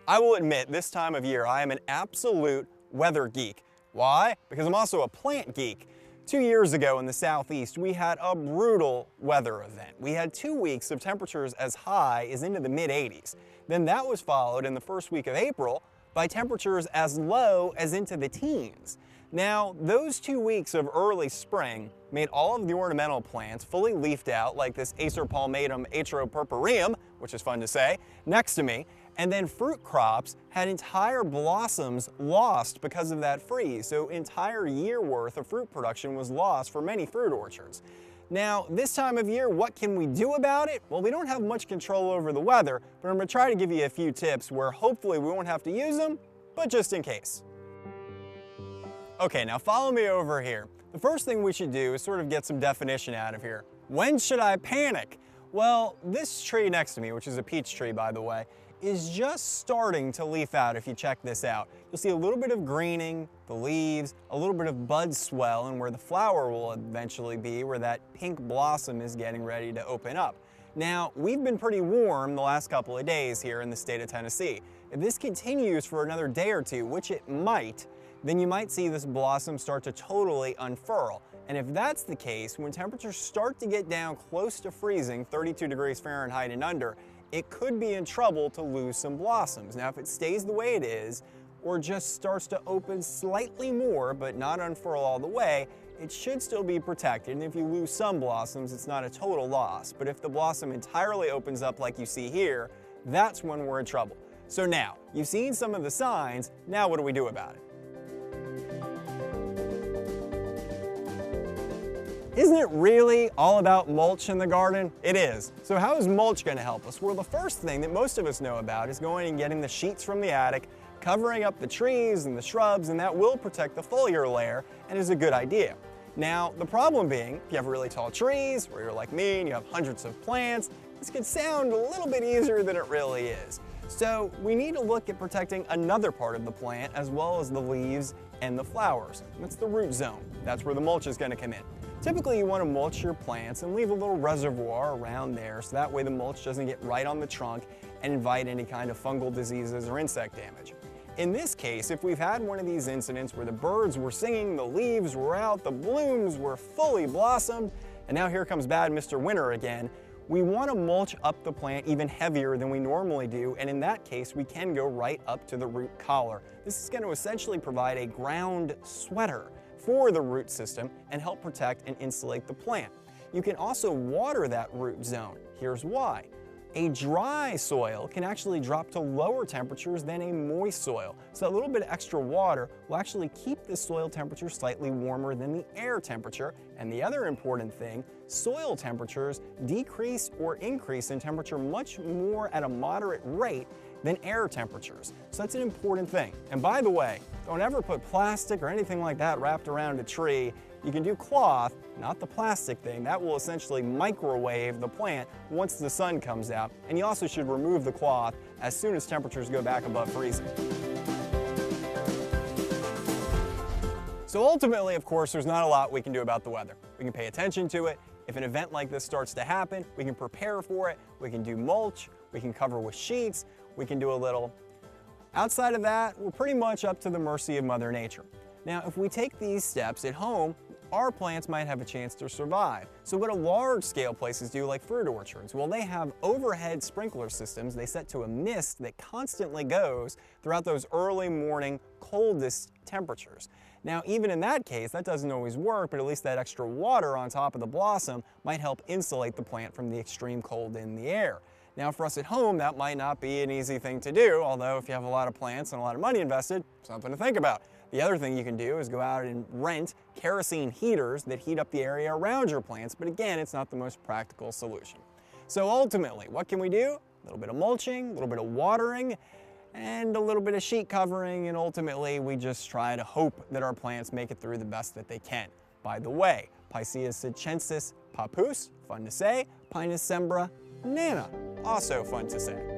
I will admit, this time of year, I am an absolute weather geek. Why? Because I'm also a plant geek. 2 years ago in the Southeast, we had a brutal weather event. We had 2 weeks of temperatures as high as into the mid-80s. Then that was followed in the first week of April by temperatures as low as into the teens. Now, those 2 weeks of early spring made all of the ornamental plants fully leafed out, like this Acer palmatum atropurpureum, which is fun to say, next to me, and then fruit crops had entire blossoms lost because of that freeze, so entire year worth of fruit production was lost for many fruit orchards. Now, this time of year, what can we do about it? Well, we don't have much control over the weather, but I'm going to try to give you a few tips where hopefully we won't have to use them, but just in case. Okay, now follow me over here. The first thing we should do is sort of get some definition out of here. When should I panic? Well, this tree next to me, which is a peach tree by the way, is just starting to leaf out if you check this out. You'll see a little bit of greening, the leaves, a little bit of bud swell, and where the flower will eventually be, where that pink blossom is getting ready to open up. Now, we've been pretty warm the last couple of days here in the state of Tennessee. If this continues for another day or two, which it might, then you might see this blossom start to totally unfurl. And if that's the case, when temperatures start to get down close to freezing, 32 degrees Fahrenheit and under, it could be in trouble to lose some blossoms. Now, if it stays the way it is, or just starts to open slightly more, but not unfurl all the way, it should still be protected. And if you lose some blossoms, it's not a total loss. But if the blossom entirely opens up like you see here, that's when we're in trouble. So now, you've seen some of the signs, now what do we do about it? Isn't it really all about mulch in the garden? It is. So how is mulch going to help us? Well, the first thing that most of us know about is going and getting the sheets from the attic, covering up the trees and the shrubs, and that will protect the foliar layer and is a good idea. Now, the problem being, if you have really tall trees, or you're like me and you have hundreds of plants, this can sound a little bit easier than it really is. So we need to look at protecting another part of the plant as well as the leaves and the flowers. That's the root zone. That's where the mulch is going to come in. Typically you want to mulch your plants and leave a little reservoir around there so that way the mulch doesn't get right on the trunk and invite any kind of fungal diseases or insect damage. In this case, if we've had one of these incidents where the birds were singing, the leaves were out, the blooms were fully blossomed, and now here comes bad Mr. Winter again, we want to mulch up the plant even heavier than we normally do, and in that case we can go right up to the root collar. This is going to essentially provide a ground sweater for the root system and help protect and insulate the plant. You can also water that root zone. Here's why. A dry soil can actually drop to lower temperatures than a moist soil. So a little bit of extra water will actually keep the soil temperature slightly warmer than the air temperature. And the other important thing, soil temperatures decrease or increase in temperature much more at a moderate rate than air temperatures. So that's an important thing. And by the way, don't ever put plastic or anything like that wrapped around a tree. You can do cloth, not the plastic thing. That will essentially microwave the plant once the sun comes out. And you also should remove the cloth as soon as temperatures go back above freezing. So ultimately, of course, there's not a lot we can do about the weather. We can pay attention to it. If an event like this starts to happen, we can prepare for it. We can do mulch, we can cover with sheets, we can do a little. Outside of that, we're pretty much up to the mercy of Mother Nature. Now, if we take these steps at home, our plants might have a chance to survive. So what do large-scale places do, like fruit orchards? Well, they have overhead sprinkler systems they set to a mist that constantly goes throughout those early morning coldest temperatures. Now, even in that case, that doesn't always work, but at least that extra water on top of the blossom might help insulate the plant from the extreme cold in the air. Now, for us at home, that might not be an easy thing to do, although if you have a lot of plants and a lot of money invested, something to think about. The other thing you can do is go out and rent kerosene heaters that heat up the area around your plants, but again, it's not the most practical solution. So ultimately, what can we do? A little bit of mulching, a little bit of watering, and a little bit of sheet covering, and ultimately we just try to hope that our plants make it through the best that they can. By the way, Picea sitchensis pappus, fun to say, Pinus sembra nana, also fun to say.